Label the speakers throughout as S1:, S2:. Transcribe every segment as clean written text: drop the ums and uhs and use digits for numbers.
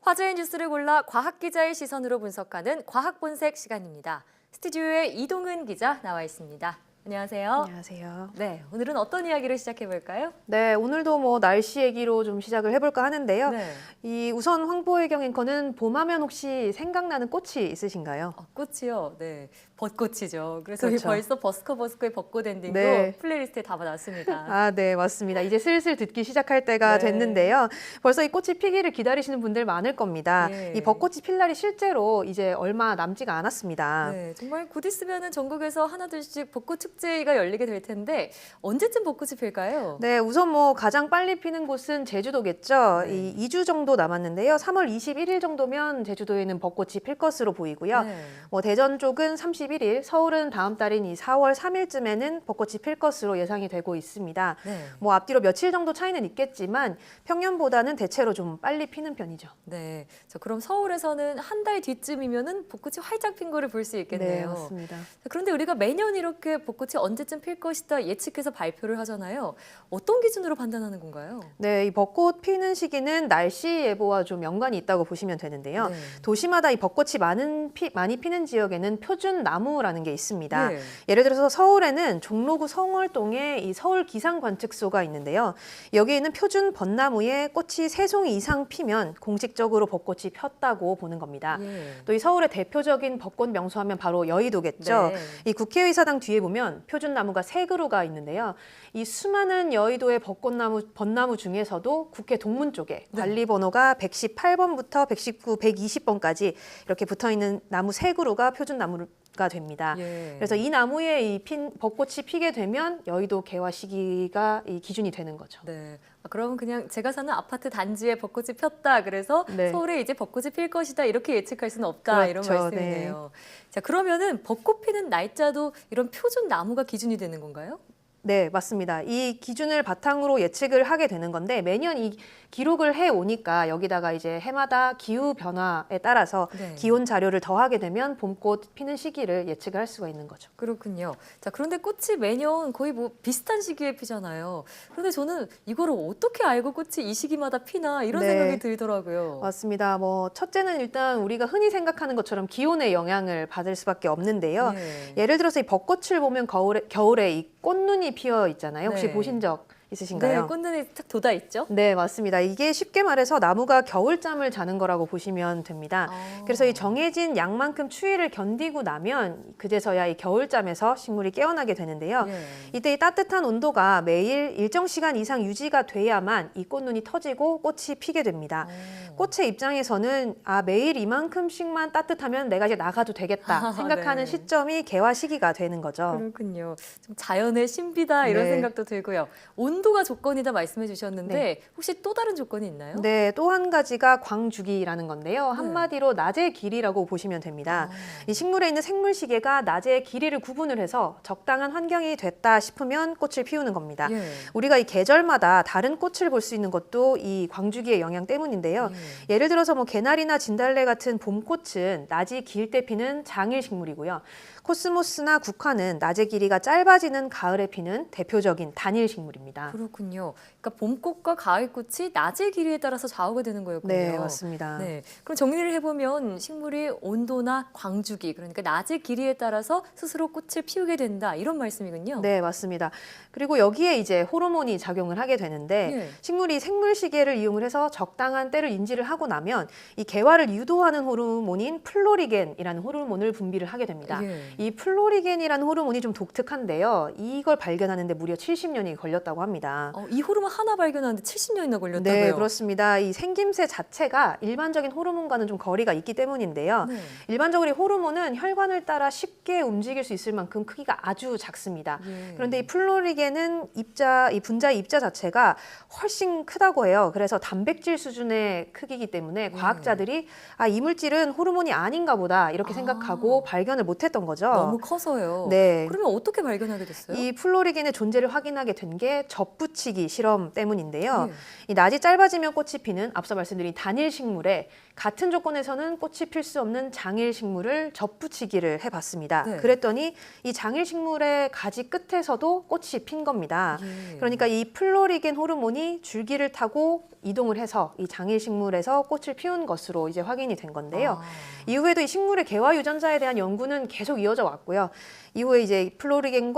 S1: 화제의 뉴스를 골라 과학 기자의 시선으로 분석하는 과학 본색 시간입니다. 스튜디오에 이동은 기자 나와 있습니다. 안녕하세요.
S2: 안녕하세요.
S1: 네, 오늘은 어떤 이야기를 시작해 볼까요?
S2: 네, 오늘도 날씨 얘기로 좀 시작을 해볼까 하는데요.
S1: 네.
S2: 우선 황보혜경 앵커는 봄하면 혹시 생각나는 꽃이 있으신가요?
S1: 꽃이요. 네, 벚꽃이죠. 그래서
S2: 그렇죠.
S1: 벌써 버스커의 벚꽃 엔딩도
S2: 네.
S1: 플레이리스트에 담아놨습니다.
S2: 아, 네, 맞습니다. 이제 슬슬 듣기 시작할 때가
S1: 네.
S2: 됐는데요. 벌써 이 꽃이 피기를 기다리시는 분들 많을 겁니다.
S1: 예.
S2: 이 벚꽃이 필 날이 실제로 이제 얼마 남지가 않았습니다.
S1: 네, 정말 곧 있으면 전국에서 하나둘씩 벚꽃 축제가 열리게 될 텐데 언제쯤 벚꽃이 필까요?
S2: 네, 우선 가장 빨리 피는 곳은 제주도겠죠.
S1: 네.
S2: 이 2주 정도 남았는데요. 3월 21일 정도면 제주도에는 벚꽃이 필 것으로 보이고요.
S1: 네.
S2: 대전 쪽은 31일, 서울은 다음 달인 이 4월 3일쯤에는 벚꽃이 필 것으로 예상이 되고 있습니다.
S1: 네.
S2: 앞뒤로 며칠 정도 차이는 있겠지만 평년보다는 대체로 좀 빨리 피는 편이죠.
S1: 네, 자, 그럼 서울에서는 한 달 뒤쯤이면은 벚꽃이 활짝 핀 거를 볼 수 있겠네요.
S2: 네, 맞습니다.
S1: 자, 그런데 우리가 매년 이렇게 벚꽃이 언제쯤 필 것이다 예측해서 발표를 하잖아요. 어떤 기준으로 판단하는 건가요?
S2: 네, 이 벚꽃 피는 시기는 날씨 예보와 좀 연관이 있다고 보시면 되는데요.
S1: 네.
S2: 도시마다 이 벚꽃이 많이 피는 지역에는 표준 나무라는 게 있습니다.
S1: 네.
S2: 예를 들어서 서울에는 종로구 성월동에 이 서울 기상관측소가 있는데요. 여기에 있는 표준 벚나무에 꽃이 3송이 이상 피면 공식적으로 벚꽃이 폈다고 보는 겁니다.
S1: 예.
S2: 또 이 서울의 대표적인 벚꽃 명소하면 바로 여의도겠죠.
S1: 네.
S2: 이 국회의사당 뒤에 보면 표준 나무가 3그루가 있는데요. 이 수많은 여의도의 벚나무 중에서도 국회 동문 쪽에
S1: 네.
S2: 관리 번호가 118번부터 119, 120번까지 이렇게 붙어 있는 나무 3그루가 표준 나무가 됩니다.
S1: 예.
S2: 그래서 이 나무에 벚꽃이 피게 되면 여의도 개화 시기가 이 기준이 되는 거죠.
S1: 네. 그럼 그냥 제가 사는 아파트 단지에 벚꽃이 폈다. 그래서
S2: 네.
S1: 서울에 이제 벚꽃이 필 것이다. 이렇게 예측할 수는 없다. 이런
S2: 그렇죠.
S1: 말씀이네요. 자, 그러면은 벚꽃 피는 날짜도 이런 표준 나무가 기준이 되는 건가요?
S2: 네, 맞습니다. 이 기준을 바탕으로 예측을 하게 되는 건데 매년 이 기록을 해 오니까 여기다가 이제 해마다 기후 변화에 따라서
S1: 네.
S2: 기온 자료를 더하게 되면 봄꽃 피는 시기를 예측을 할 수가 있는 거죠.
S1: 그렇군요. 자, 그런데 꽃이 매년 거의 비슷한 시기에 피잖아요. 그런데 저는 이거를 어떻게 알고 꽃이 이 시기마다 피나 이런
S2: 네.
S1: 생각이 들더라고요.
S2: 맞습니다. 첫째는 일단 우리가 흔히 생각하는 것처럼 기온의 영향을 받을 수밖에 없는데요.
S1: 네.
S2: 예를 들어서 이 벚꽃을 보면 겨울에 이 꽃눈이 피어 있잖아요. 혹시
S1: 네.
S2: 보신 적 있으신가요?
S1: 네, 꽃눈이 탁 돋아 있죠?
S2: 네, 맞습니다. 이게 쉽게 말해서 나무가 겨울잠을 자는 거라고 보시면 됩니다. 그래서 이 정해진 양만큼 추위를 견디고 나면 그제서야 이 겨울잠에서 식물이 깨어나게 되는데요.
S1: 예.
S2: 이때 이 따뜻한 온도가 매일 일정 시간 이상 유지가 돼야만 이 꽃눈이 터지고 꽃이 피게 됩니다. 꽃의 입장에서는 매일 이만큼씩만 따뜻하면 내가 이제 나가도 되겠다 생각하는
S1: 네.
S2: 시점이 개화 시기가 되는 거죠.
S1: 그렇군요. 좀 자연의 신비다 이런
S2: 네.
S1: 생각도 들고요. 온도가 조건이다 말씀해 주셨는데
S2: 네.
S1: 혹시 또 다른 조건이 있나요?
S2: 네, 또 한 가지가 광주기라는 건데요. 한마디로 낮의 길이라고 보시면 됩니다. 이 식물에 있는 생물 시계가 낮의 길이를 구분을 해서 적당한 환경이 됐다 싶으면 꽃을 피우는 겁니다.
S1: 예.
S2: 우리가 이 계절마다 다른 꽃을 볼 수 있는 것도 이 광주기의 영향 때문인데요. 예를 들어서 개나리나 진달래 같은 봄꽃은 낮이 길 때 피는 장일 식물이고요. 코스모스나 국화는 낮의 길이가 짧아지는 가을에 피는 대표적인 단일 식물입니다.
S1: 그렇군요. 그러니까 봄꽃과 가을꽃이 낮의 길이에 따라서 좌우가 되는 거였군요.
S2: 네, 맞습니다.
S1: 네. 그럼 정리를 해보면 식물이 온도나 광주기, 그러니까 낮의 길이에 따라서 스스로 꽃을 피우게 된다 이런 말씀이군요.
S2: 네, 맞습니다. 그리고 여기에 이제 호르몬이 작용을 하게 되는데
S1: 예.
S2: 식물이 생물 시계를 이용을 해서 적당한 때를 인지를 하고 나면 이 개화를 유도하는 호르몬인 플로리겐이라는 호르몬을 분비를 하게 됩니다.
S1: 예.
S2: 이 플로리겐이라는 호르몬이 좀 독특한데요. 이걸 발견하는데 무려 70년이 걸렸다고 합니다.
S1: 이 호르몬 하나 발견하는데 70년이나 걸렸다고요?
S2: 네, 그렇습니다. 이 생김새 자체가 일반적인 호르몬과는 좀 거리가 있기 때문인데요.
S1: 네.
S2: 일반적으로 이 호르몬은 혈관을 따라 쉽게 움직일 수 있을 만큼 크기가 아주 작습니다.
S1: 예.
S2: 그런데 이 플로리겐은 이 분자의 입자 자체가 훨씬 크다고 해요. 그래서 단백질 수준의 크기이기 때문에 과학자들이 이 물질은 호르몬이 아닌가 보다 이렇게 생각하고 발견을 못했던 거죠.
S1: 너무 커서요.
S2: 네.
S1: 그러면 어떻게 발견하게 됐어요?
S2: 이 플로리겐의 존재를 확인하게 된 게 접붙이기 실험 점 때문인데요.
S1: 예.
S2: 이 낮이 짧아지면 꽃이 피는 앞서 말씀드린 단일 식물에 같은 조건에서는 꽃이 필 수 없는 장일 식물을 접붙이기를 해봤습니다.
S1: 네.
S2: 그랬더니 이 장일 식물의 가지 끝에서도 꽃이 핀 겁니다.
S1: 예.
S2: 그러니까 이 플로리겐 호르몬이 줄기를 타고 이동을 해서 이 장일 식물에서 꽃을 피운 것으로 이제 확인이 된 건데요.
S1: 아.
S2: 이후에도 이 식물의 개화 유전자에 대한 연구는 계속 이어져 왔고요. 이후에 이제 플로리겐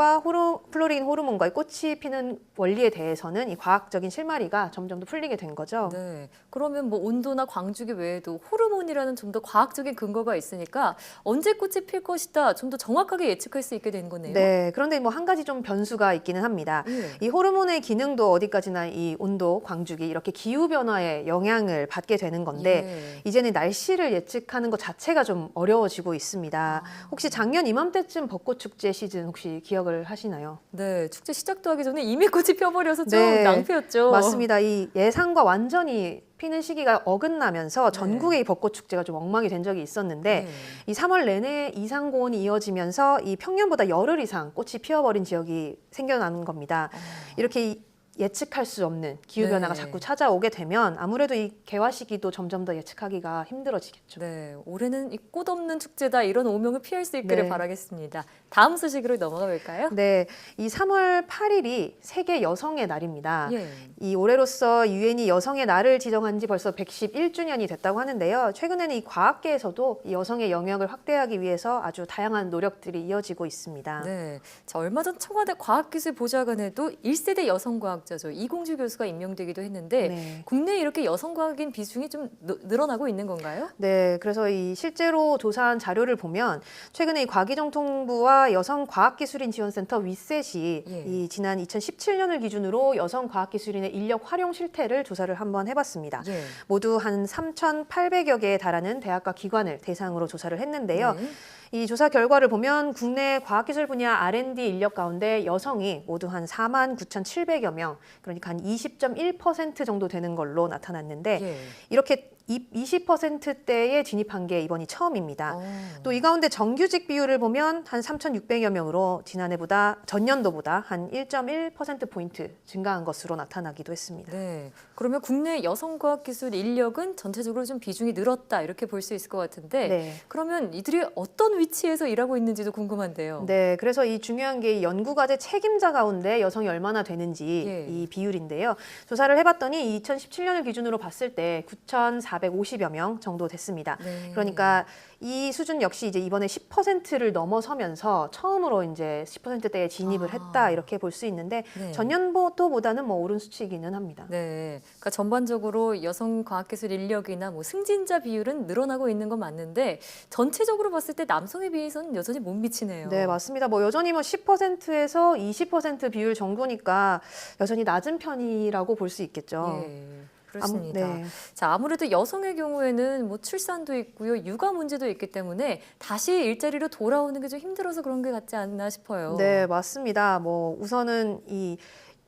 S2: 호르몬과 꽃이 피는 원리에 대해서는 이 과학적인 실마리가 점점 더 풀리게 된 거죠.
S1: 네. 그러면 뭐 온도나 광주기 외에도 호르몬이라는 좀 더 과학적인 근거가 있으니까 언제 꽃이 필 것이다 좀 더 정확하게 예측할 수 있게 된 거네요.
S2: 네, 그런데 뭐 한 가지 좀 변수가 있기는 합니다.
S1: 예.
S2: 이 호르몬의 기능도 어디까지나 이 온도, 광주기 이렇게 기후 변화에 영향을 받게 되는 건데
S1: 예.
S2: 이제는 날씨를 예측하는 것 자체가 좀 어려워지고 있습니다. 혹시 작년 이맘때쯤 벚꽃 축제 시즌 혹시 기억을 하시나요?
S1: 네, 축제 시작도 하기 전에 이미 꽃이 펴버려서 좀
S2: 네,
S1: 낭패였죠.
S2: 맞습니다. 이 예상과 완전히 피는 시기가 어긋나면서
S1: 네.
S2: 전국의 이 벚꽃 축제가 좀 엉망이 된 적이 있었는데
S1: 네.
S2: 이 3월 내내 이상 고온이 이어지면서 이 평년보다 열흘 이상 꽃이 피어버린 지역이 생겨나는 겁니다. 이렇게 예측할 수 없는 기후 변화가
S1: 네.
S2: 자꾸 찾아오게 되면 아무래도 이 개화 시기도 점점 더 예측하기가 힘들어지겠죠.
S1: 네, 올해는 이 꽃 없는 축제다 이런 오명을 피할 수 있기를
S2: 네.
S1: 바라겠습니다. 다음 소식으로 넘어가 볼까요?
S2: 네, 이 3월 8일이 세계 여성의 날입니다.
S1: 예.
S2: 이 올해로써 유엔이 여성의 날을 지정한 지 벌써 111주년이 됐다고 하는데요. 최근에는 이 과학계에서도 이 여성의 영역을 확대하기 위해서 아주 다양한 노력들이 이어지고 있습니다.
S1: 네. 자, 얼마 전 청와대 과학기술보좌관에도 1세대 여성과학자죠. 이공주 교수가 임명되기도 했는데
S2: 네.
S1: 국내에 이렇게 여성과학인 비중이 좀 늘어나고 있는 건가요?
S2: 네, 그래서 이 실제로 조사한 자료를 보면 최근에 이 과기정통부와 여성과학기술인 지원센터 윗셋이
S1: 예.
S2: 이 지난 2017년을 기준으로 여성과학기술인의 인력 활용 실태를 조사를 한번 해봤습니다.
S1: 예.
S2: 모두 한 3,800여 개에 달하는 대학과 기관을 대상으로 조사를 했는데요.
S1: 네.
S2: 이 조사 결과를 보면 국내 과학기술 분야 R&D 인력 가운데 여성이 모두 한 49,700여 명, 그러니까 한 20.1% 정도 되는 걸로 나타났는데
S1: 예.
S2: 이렇게 20%대에 진입한 게 이번이 처음입니다. 또 이 가운데 정규직 비율을 보면 한 3,600여 명으로 전년도보다 한 1.1%포인트 증가한 것으로 나타나기도 했습니다.
S1: 네. 그러면 국내 여성과학기술 인력은 전체적으로 좀 비중이 늘었다 이렇게 볼 수 있을 것 같은데
S2: 네.
S1: 그러면 이들이 어떤 위치에서 일하고 있는지도 궁금한데요.
S2: 네, 그래서 이 중요한 게 이 연구과제 책임자 가운데 여성이 얼마나 되는지
S1: 예.
S2: 이 비율인데요. 조사를 해봤더니 2017년을 기준으로 봤을 때 9,450여 명 정도 됐습니다.
S1: 네.
S2: 그러니까 이 수준 역시 이제 이번에 10%를 넘어서면서 처음으로 이제 10%대에 진입을 했다 이렇게 볼 수 있는데
S1: 네.
S2: 전년도보다는 뭐 오른 수치이기는 합니다.
S1: 네, 그러니까 전반적으로 여성 과학기술 인력이나 뭐 승진자 비율은 늘어나고 있는 건 맞는데 전체적으로 봤을 때 남성에 비해서는 여전히 못 미치네요.
S2: 네, 맞습니다. 뭐 여전히 뭐 10%에서 20% 비율 정도니까 여전히 낮은 편이라고 볼 수 있겠죠.
S1: 예, 그렇습니다.
S2: 네.
S1: 자, 아무래도 여성의 경우에는 뭐 출산도 있고요, 육아 문제도 있기 때문에 다시 일자리로 돌아오는 게 좀 힘들어서 그런 게 같지 않나 싶어요.
S2: 네, 맞습니다. 뭐 우선은 이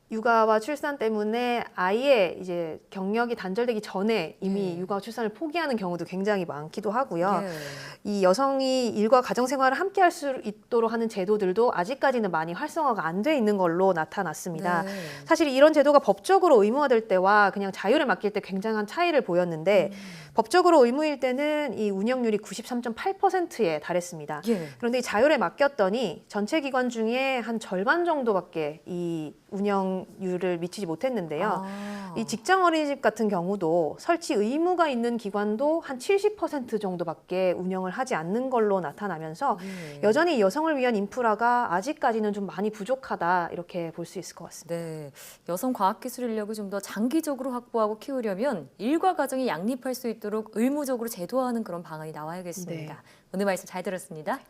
S2: 육아와 출산 때문에 아예 이제 경력이 단절되기 전에 이미
S1: 예.
S2: 육아와 출산을 포기하는 경우도 굉장히 많기도 하고요.
S1: 예.
S2: 이 여성이 일과 가정 생활을 함께 할 수 있도록 하는 제도들도 아직까지는 많이 활성화가 안 돼 있는 걸로 나타났습니다.
S1: 네.
S2: 사실 이런 제도가 법적으로 의무화될 때와 그냥 자유를 맡길 때 굉장한 차이를 보였는데 법적으로 의무일 때는 이 운영률이 93.8%에 달했습니다.
S1: 예.
S2: 그런데 이 자율에 맡겼더니 전체 기관 중에 한 절반 정도밖에 이 운영률을 미치지 못했는데요.
S1: 아.
S2: 이 직장 어린이집 같은 경우도 설치 의무가 있는 기관도 한 70% 정도밖에 운영을 하지 않는 걸로 나타나면서
S1: 예.
S2: 여전히 여성을 위한 인프라가 아직까지는 좀 많이 부족하다 이렇게 볼 수 있을 것 같습니다.
S1: 네, 여성 과학기술 인력을 좀 더 장기적으로 확보하고 키우려면 일과 가정이 양립할 수 있도록 의무적으로 제도화하는 그런 방안이 나와야겠습니다.
S2: 네.
S1: 오늘 말씀 잘 들었습니다.